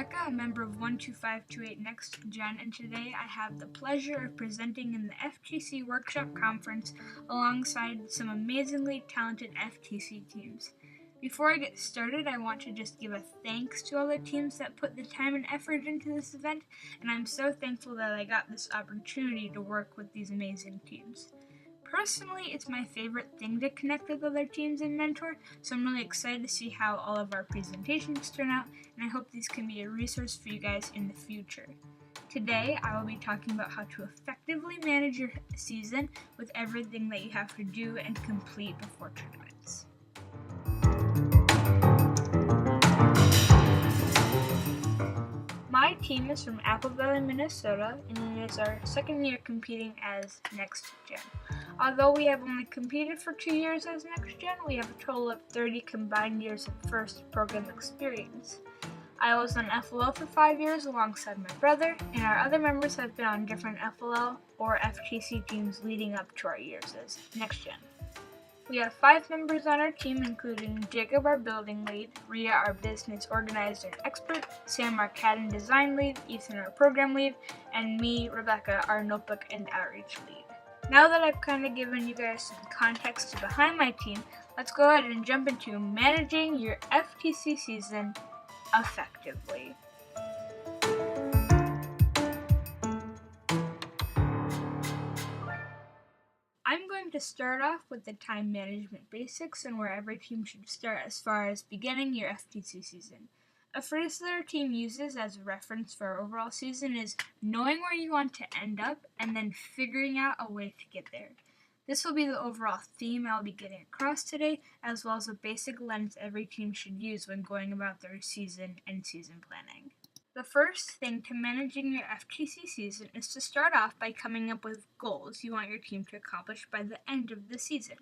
Rebecca, a member of 12528 Next Gen, and today I have the pleasure of presenting in the FTC Workshop Conference alongside some amazingly talented FTC teams. Before I get started, I want to just give a thanks to all the teams that put the time and effort into this event, and I'm so thankful that I got this opportunity to work with these amazing teams. Personally, it's my favorite thing to connect with other teams and mentor, so I'm really excited to see how all of our presentations turn out, and I hope these can be a resource for you guys in the future. Today, I will be talking about how to effectively manage your season with everything that you have to do and complete before tournaments. My team is from Apple Valley, Minnesota, and it is our second year competing as Next Gen. Although we have only competed for 2 years as Next Gen, we have a total of 30 combined years of first program experience. I was on FLO for 5 years alongside my brother, and our other members have been on different FLO or FTC teams leading up to our years as Next Gen. We have 5 members on our team, including Jacob, our building lead, Rhea, our business organizer and expert, Sam, our CAD and design lead, Ethan, our program lead, and me, Rebecca, our notebook and outreach lead. Now that I've kind of given you guys some context behind my team, let's go ahead and jump into managing your FTC season effectively. I'm going to start off with the time management basics and where every team should start as far as beginning your FTC season. A phrase that our team uses as a reference for our overall season is knowing where you want to end up and then figuring out a way to get there. This will be the overall theme I'll be getting across today, as well as a basic lens every team should use when going about their season and season planning. The first thing to managing your FTC season is to start off by coming up with goals you want your team to accomplish by the end of the season.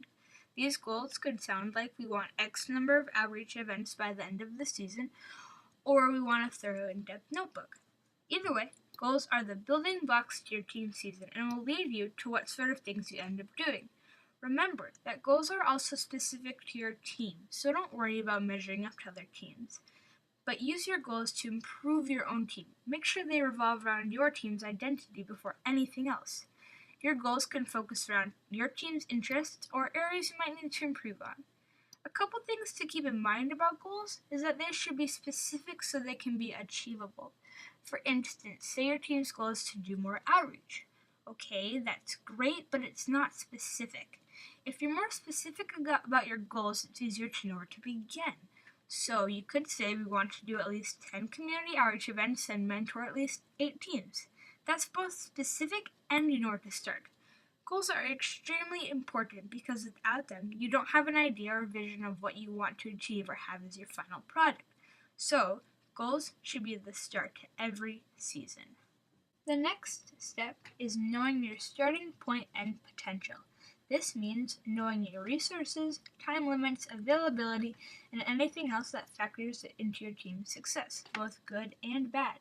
These goals could sound like we want X number of outreach events by the end of the season, or we want a thorough in-depth notebook. Either way, goals are the building blocks to your team season and will lead you to what sort of things you end up doing. Remember that goals are also specific to your team, so don't worry about measuring up to other teams. But use your goals to improve your own team. Make sure they revolve around your team's identity before anything else. Your goals can focus around your team's interests or areas you might need to improve on. A couple things to keep in mind about goals is that they should be specific so they can be achievable. For instance, say your team's goal is to do more outreach. Okay, that's great, but it's not specific. If you're more specific about your goals, it's easier to know where to begin. So you could say we want to do at least 10 community outreach events and mentor at least 8 teams. That's both specific and you know where to start. Goals are extremely important because without them, you don't have an idea or vision of what you want to achieve or have as your final product. So, goals should be the start to every season. The next step is knowing your starting point and potential. This means knowing your resources, time limits, availability, and anything else that factors into your team's success, both good and bad.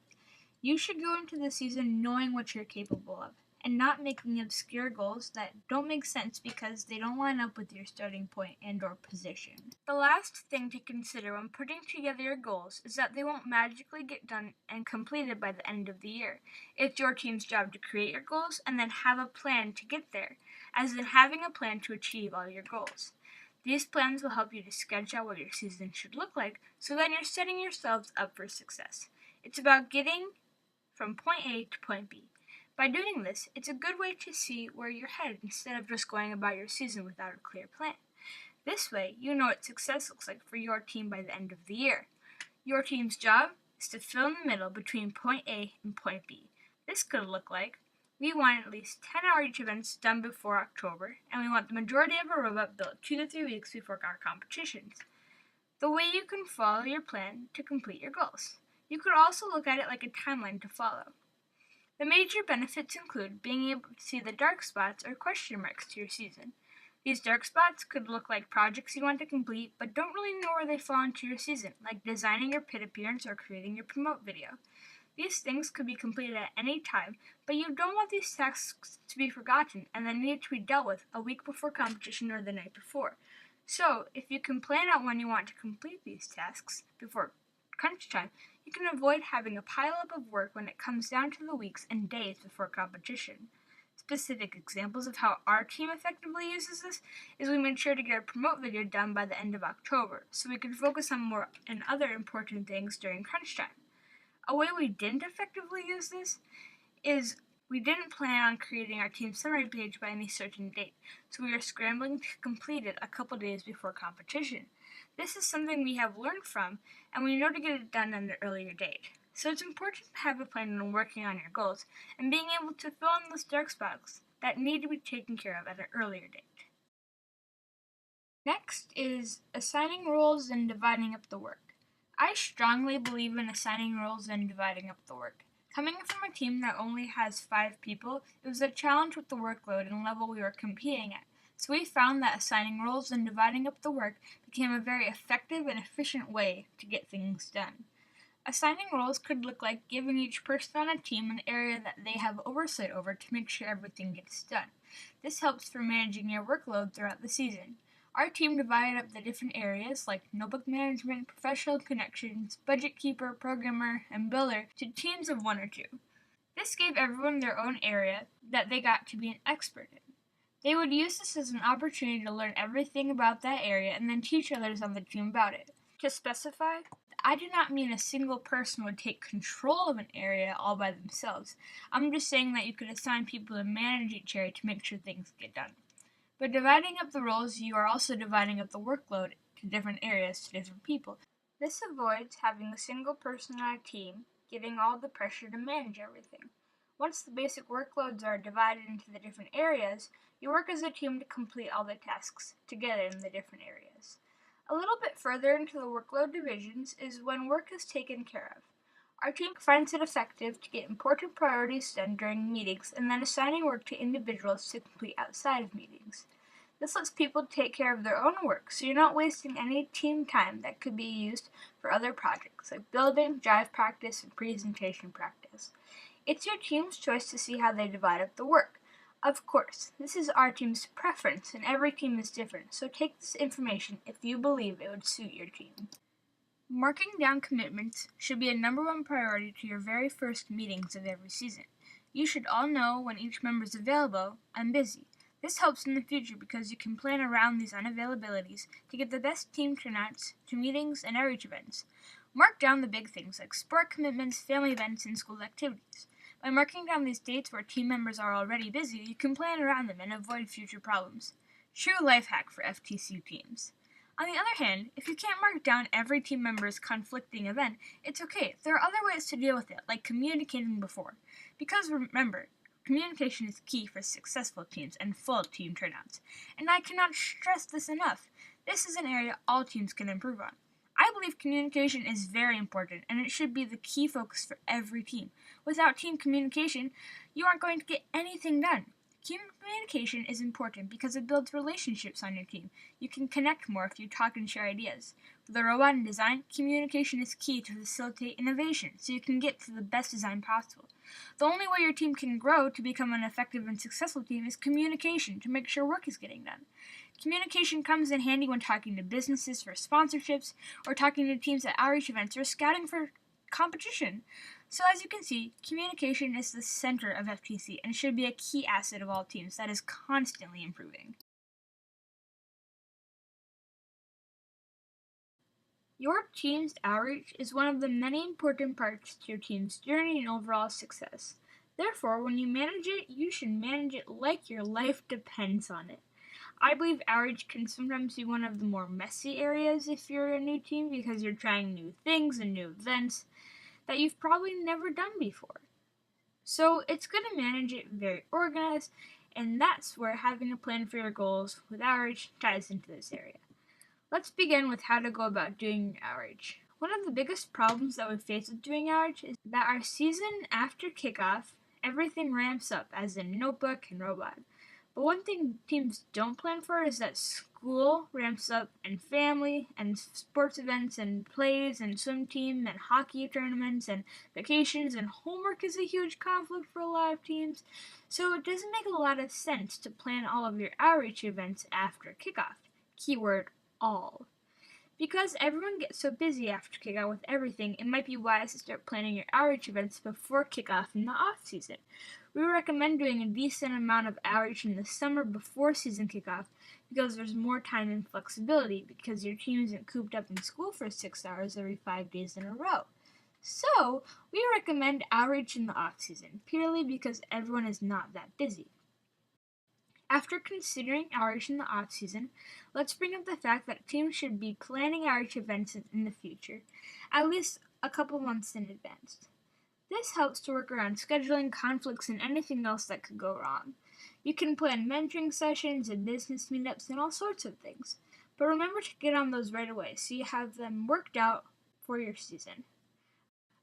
You should go into the season knowing what you're capable of, and not making obscure goals that don't make sense because they don't line up with your starting point and or position. The last thing to consider when putting together your goals is that they won't magically get done and completed by the end of the year. It's your team's job to create your goals and then have a plan to get there, as in having a plan to achieve all your goals. These plans will help you to sketch out what your season should look like, so then you're setting yourselves up for success. It's about getting from point A to point B. By doing this, it's a good way to see where you're headed instead of just going about your season without a clear plan. This way, you know what success looks like for your team by the end of the year. Your team's job is to fill in the middle between point A and point B. This could look like we want at least 10 outreach events done before October, and we want the majority of our robot built 2 to 3 weeks before our competitions. The way you can follow your plan to complete your goals. You could also look at it like a timeline to follow. The major benefits include being able to see the dark spots or question marks to your season. These dark spots could look like projects you want to complete but don't really know where they fall into your season, like designing your pit appearance or creating your promote video. These things could be completed at any time, but you don't want these tasks to be forgotten and then need to be dealt with a week before competition or the night before. So, if you can plan out when you want to complete these tasks before crunch time, you can avoid having a pileup of work when it comes down to the weeks and days before competition. Specific examples of how our team effectively uses this is we made sure to get a promote video done by the end of October, so we could focus on more and other important things during crunch time. A way we didn't effectively use this is we didn't plan on creating our team summary page by any certain date, so we were scrambling to complete it a couple days before competition. This is something we have learned from, and we know to get it done at an earlier date. So it's important to have a plan on working on your goals and being able to fill in those dark spots that need to be taken care of at an earlier date. Next is assigning roles and dividing up the work. I strongly believe in assigning roles and dividing up the work. Coming from a team that only has 5 people, it was a challenge with the workload and level we were competing at. So we found that assigning roles and dividing up the work became a very effective and efficient way to get things done. Assigning roles could look like giving each person on a team an area that they have oversight over to make sure everything gets done. This helps for managing your workload throughout the season. Our team divided up the different areas like notebook management, professional connections, budget keeper, programmer, and builder to teams of 1 or 2. This gave everyone their own area that they got to be an expert in. They would use this as an opportunity to learn everything about that area and then teach others on the team about it. To specify, I do not mean a single person would take control of an area all by themselves. I'm just saying that you could assign people to manage each area to make sure things get done. By dividing up the roles, you are also dividing up the workload to different areas to different people. This avoids having a single person on a team getting all the pressure to manage everything. Once the basic workloads are divided into the different areas, you work as a team to complete all the tasks together in the different areas. A little bit further into the workload divisions is when work is taken care of. Our team finds it effective to get important priorities done during meetings and then assigning work to individuals to complete outside of meetings. This lets people take care of their own work, so you're not wasting any team time that could be used for other projects like building, drive practice, and presentation practice. It's your team's choice to see how they divide up the work. Of course, this is our team's preference, and every team is different, so take this information if you believe it would suit your team. Marking down commitments should be a number 1 priority to your very first meetings of every season. You should all know when each member is available and busy. This helps in the future because you can plan around these unavailabilities to get the best team turnouts to meetings and outreach events. Mark down the big things like sport commitments, family events, and school activities. By marking down these dates where team members are already busy, you can plan around them and avoid future problems. True life hack for FTC teams. On the other hand, if you can't mark down every team member's conflicting event, it's okay. There are other ways to deal with it, like communicating before. Because remember, communication is key for successful teams and full team turnouts. And I cannot stress this enough. This is an area all teams can improve on. I believe communication is very important, and it should be the key focus for every team. Without team communication, you aren't going to get anything done. Team communication is important because it builds relationships on your team. You can connect more if you talk and share ideas. For the robot and design, communication is key to facilitate innovation, so you can get to the best design possible. The only way your team can grow to become an effective and successful team is communication to make sure work is getting done. Communication comes in handy when talking to businesses for sponsorships, or talking to teams at outreach events, or scouting for competition. So as you can see, communication is the center of FTC and should be a key asset of all teams that is constantly improving. Your team's outreach is one of the many important parts to your team's journey and overall success. Therefore, when you manage it, you should manage it like your life depends on it. I believe outreach can sometimes be one of the more messy areas if you're a new team because you're trying new things and new events that you've probably never done before. So it's good to manage it very organized, and that's where having a plan for your goals with outreach ties into this area. Let's begin with how to go about doing outreach. One of the biggest problems that we face with doing outreach is that our season after kickoff, everything ramps up, as in notebook and robot. But one thing teams don't plan for is that school ramps up, and family, and sports events, and plays, and swim team, and hockey tournaments, and vacations, and homework is a huge conflict for a lot of teams. So it doesn't make a lot of sense to plan all of your outreach events after kickoff. Keyword all. Because everyone gets so busy after kickoff with everything, it might be wise to start planning your outreach events before kickoff in the off-season. We recommend doing a decent amount of outreach in the summer before season kickoff because there's more time and flexibility because your team isn't cooped up in school for 6 hours every 5 days in a row. So, we recommend outreach in the off-season, purely because everyone is not that busy. After considering outreach in the off-season, let's bring up the fact that teams should be planning outreach events in the future, at least a couple months in advance. This helps to work around scheduling, conflicts, and anything else that could go wrong. You can plan mentoring sessions and business meetups and all sorts of things, but remember to get on those right away so you have them worked out for your season.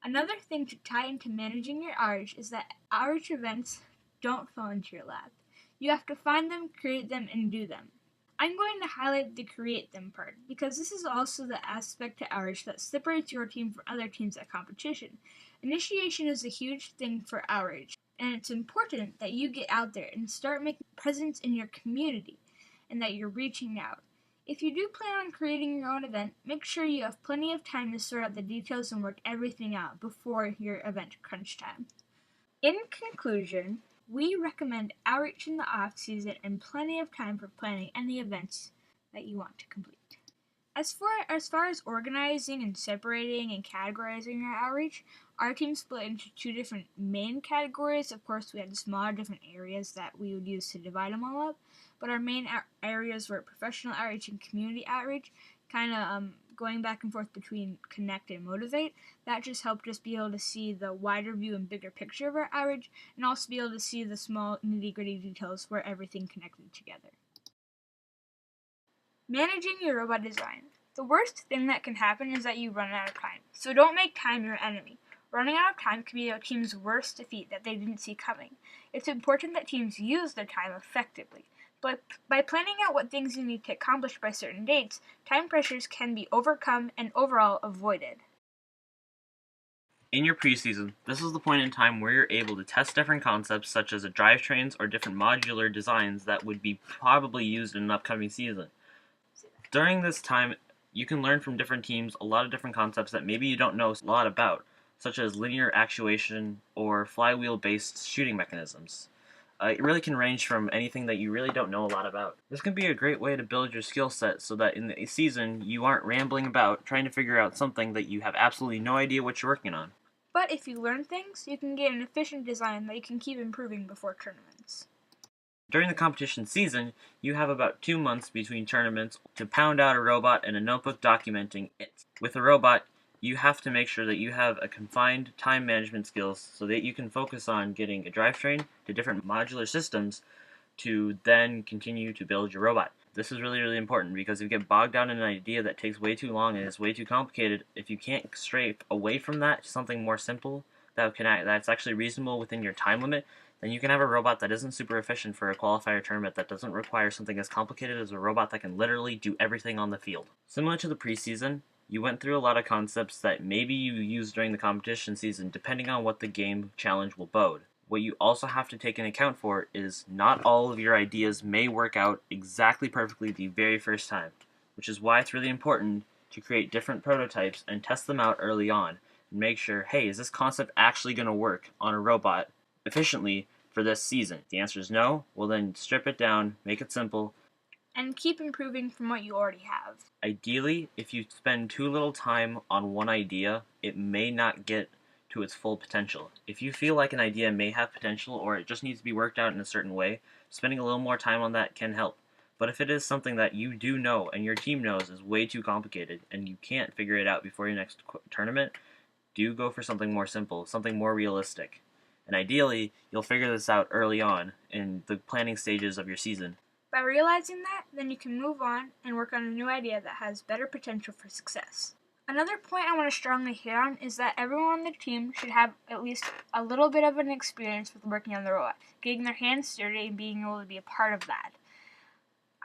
Another thing to tie into managing your outreach is that outreach events don't fall into your lap. You have to find them, create them, and do them. I'm going to highlight the create them part because this is also the aspect to outreach that separates your team from other teams at competition. Initiation is a huge thing for outreach, and it's important that you get out there and start making a presence in your community and that you're reaching out. If you do plan on creating your own event, make sure you have plenty of time to sort out the details and work everything out before your event crunch time. In conclusion, we recommend outreach in the off-season and plenty of time for planning any events that you want to complete. As far as organizing and separating and categorizing our outreach, our team split into 2 different main categories. Of course, we had smaller different areas that we would use to divide them all up, but our main areas were professional outreach and community outreach, kind of going back and forth between connect and motivate. That just helped us be able to see the wider view and bigger picture of our outreach, and also be able to see the small nitty-gritty details where everything connected together. Managing your robot design. The worst thing that can happen is that you run out of time, so don't make time your enemy. Running out of time can be a team's worst defeat that they didn't see coming. It's important that teams use their time effectively. But by planning out what things you need to accomplish by certain dates, time pressures can be overcome and overall avoided. In your preseason, this is the point in time where you're able to test different concepts such as drivetrains or different modular designs that would be probably used in an upcoming season. During this time, you can learn from different teams a lot of different concepts that maybe you don't know a lot about, such as linear actuation or flywheel-based shooting mechanisms. It really can range from anything that you really don't know a lot about. This can be a great way to build your skill set so that in the season you aren't rambling about trying to figure out something that you have absolutely no idea what you're working on. But if you learn things, you can get an efficient design that you can keep improving before tournaments. During the competition season, you have about 2 months between tournaments to pound out a robot and a notebook documenting it. With a robot, you have to make sure that you have a confined time management skills so that you can focus on getting a drivetrain to different modular systems to then continue to build your robot. This is really, really important because if you get bogged down in an idea that takes way too long and is way too complicated, if you can't stray away from that to something more simple that's actually reasonable within your time limit, then you can have a robot that isn't super efficient for a qualifier tournament that doesn't require something as complicated as a robot that can literally do everything on the field. Similar to the preseason, you went through a lot of concepts that maybe you used during the competition season depending on what the game challenge will bode. What you also have to take into account for is not all of your ideas may work out exactly perfectly the very first time, which is why it's really important to create different prototypes and test them out early on and make sure, hey, is this concept actually going to work on a robot efficiently for this season? If the answer is no, well then strip it down, make it simple, and keep improving from what you already have. Ideally, if you spend too little time on one idea, it may not get to its full potential. If you feel like an idea may have potential or it just needs to be worked out in a certain way, spending a little more time on that can help. But if it is something that you do know and your team knows is way too complicated and you can't figure it out before your next tournament, do go for something more simple, something more realistic. And ideally, you'll figure this out early on in the planning stages of your season. By realizing that, then you can move on and work on a new idea that has better potential for success. Another point I want to strongly hit on is that everyone on the team should have at least a little bit of an experience with working on the robot, getting their hands dirty and being able to be a part of that.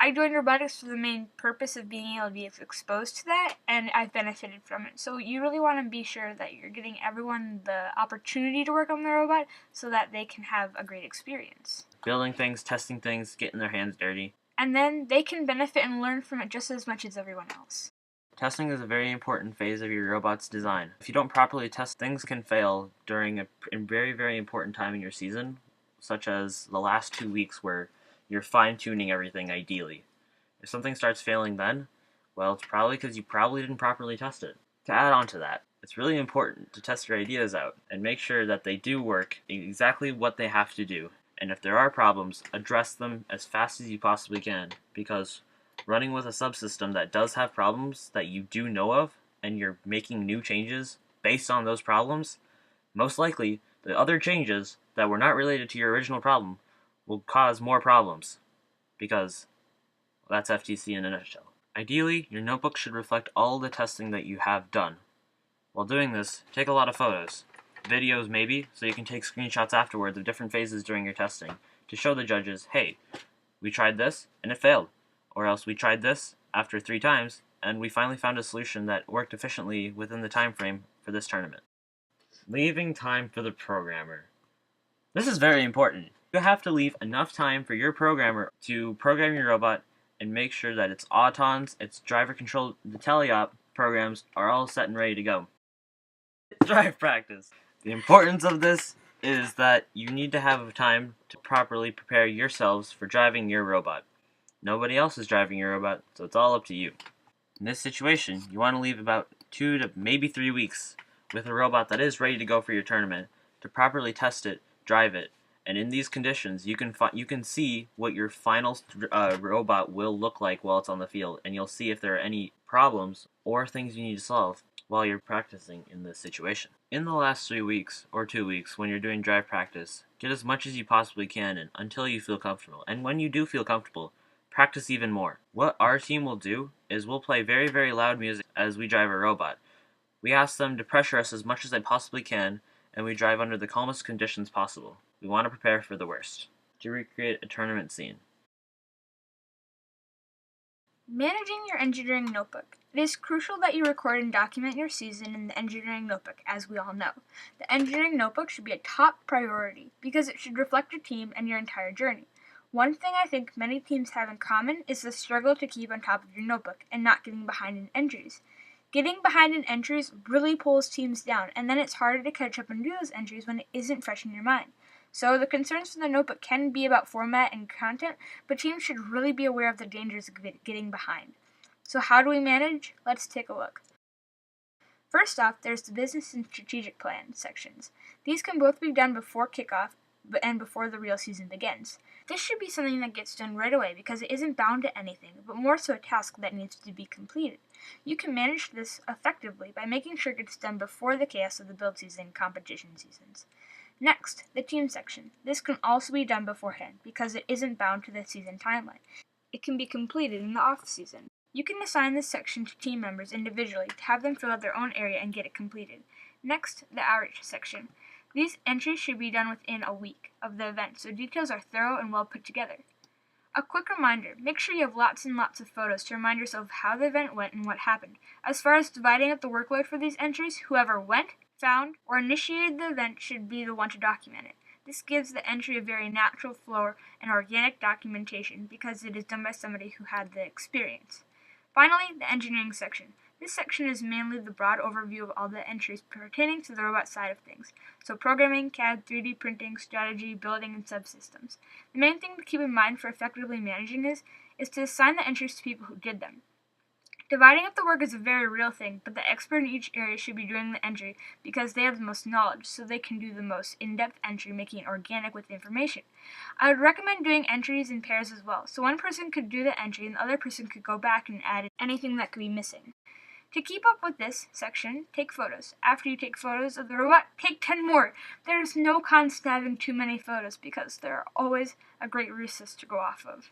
I joined robotics for the main purpose of being able to be exposed to that, and I've benefited from it. So you really want to be sure that you're getting everyone the opportunity to work on the robot so that they can have a great experience. Building things, testing things, getting their hands dirty. And then they can benefit and learn from it just as much as everyone else. Testing is a very important phase of your robot's design. If you don't properly test, things can fail during a very, very important time in your season, such as the last 2 weeks where you're fine-tuning everything ideally. If something starts failing then, well, it's probably because you probably didn't properly test it. To add on to that, it's really important to test your ideas out and make sure that they do work exactly what they have to do. And if there are problems, address them as fast as you possibly can, because running with a subsystem that does have problems that you do know of, and you're making new changes based on those problems, most likely the other changes that were not related to your original problem will cause more problems, because that's FTC in a nutshell. Ideally, your notebook should reflect all the testing that you have done. While doing this, take a lot of photos. Videos maybe, so you can take screenshots afterwards of different phases during your testing to show the judges, hey, we tried this and it failed. Or else we tried this after 3 times and we finally found a solution that worked efficiently within the time frame for this tournament. Leaving time for the programmer. This is very important. You have to leave enough time for your programmer to program your robot and make sure that its autons, its driver control, the teleop programs are all set and ready to go. Drive practice. The importance of this is that you need to have time to properly prepare yourselves for driving your robot. Nobody else is driving your robot, so it's all up to you. In this situation, you want to leave about 2 to maybe 3 weeks with a robot that is ready to go for your tournament to properly test it, drive it, and in these conditions, you can see what your final robot will look like while it's on the field, and you'll see if there are any problems or things you need to solve while you're practicing in this situation. In the last 3 weeks or 2 weeks when you're doing drive practice, get as much as you possibly can in until you feel comfortable. And when you do feel comfortable, practice even more. What our team will do is we'll play very, very loud music as we drive a robot. We ask them to pressure us as much as they possibly can, and we drive under the calmest conditions possible. We want to prepare for the worst. To recreate a tournament scene. Managing your engineering notebook. It is crucial that you record and document your season in the engineering notebook, as we all know. The engineering notebook should be a top priority because it should reflect your team and your entire journey. One thing I think many teams have in common is the struggle to keep on top of your notebook and not getting behind in entries. Getting behind in entries really pulls teams down, and then it's harder to catch up and do those entries when it isn't fresh in your mind. So the concerns for the notebook can be about format and content, but teams should really be aware of the dangers of getting behind. So how do we manage? Let's take a look. First off, there's the business and strategic plan sections. These can both be done before kickoff and before the real season begins. This should be something that gets done right away because it isn't bound to anything, but more so a task that needs to be completed. You can manage this effectively by making sure it gets done before the chaos of the build season and competition seasons. Next, the team section. This can also be done beforehand because it isn't bound to the season timeline. It can be completed in the off-season. You can assign this section to team members individually to have them fill out their own area and get it completed. Next, the outreach section. These entries should be done within a week of the event, so details are thorough and well put together. A quick reminder, make sure you have lots and lots of photos to remind yourself how the event went and what happened. As far as dividing up the workload for these entries, whoever went, found, or initiated the event should be the one to document it. This gives the entry a very natural flow and organic documentation because it is done by somebody who had the experience. Finally, the engineering section. This section is mainly the broad overview of all the entries pertaining to the robot side of things, so programming, CAD, 3D printing, strategy, building, and subsystems. The main thing to keep in mind for effectively managing this is to assign the entries to people who did them. Dividing up the work is a very real thing, but the expert in each area should be doing the entry because they have the most knowledge, so they can do the most in-depth entry, making it organic with the information. I would recommend doing entries in pairs as well, so one person could do the entry and the other person could go back and add anything that could be missing. To keep up with this section, take photos. After you take photos of the robot, take 10 more. There's no cons to having too many photos because there are always a great resource to go off of.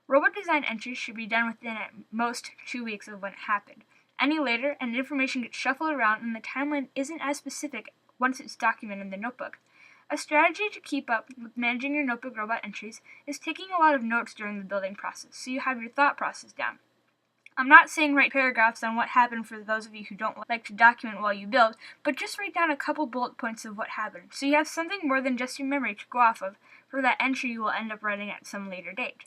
Robot design entries should be done within at most 2 weeks of when it happened. Any later, and information gets shuffled around and the timeline isn't as specific once it's documented in the notebook. A strategy to keep up with managing your notebook robot entries is taking a lot of notes during the building process so you have your thought process down. I'm not saying write paragraphs on what happened for those of you who don't like to document while you build, but just write down a couple bullet points of what happened, so you have something more than just your memory to go off of for that entry you will end up writing at some later date.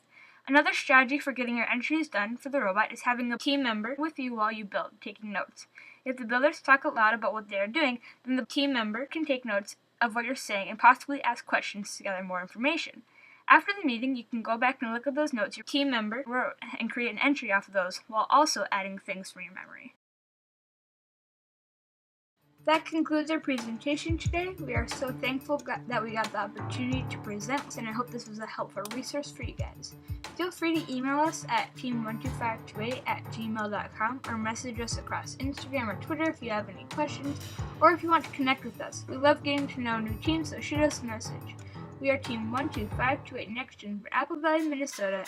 Another strategy for getting your entries done for the robot is having a team member with you while you build, taking notes. If the builders talk out loud about what they are doing, then the team member can take notes of what you're saying and possibly ask questions to gather more information. After the meeting, you can go back and look at those notes your team member wrote and create an entry off of those, while also adding things from your memory. That concludes our presentation today. We are so thankful that we got the opportunity to present, and I hope this was a helpful resource for you guys. Feel free to email us at team12528@gmail.com or message us across Instagram or Twitter if you have any questions, or if you want to connect with us. We love getting to know new teams, so shoot us a message. We are Team 12528 Next Gen for Apple Valley, Minnesota.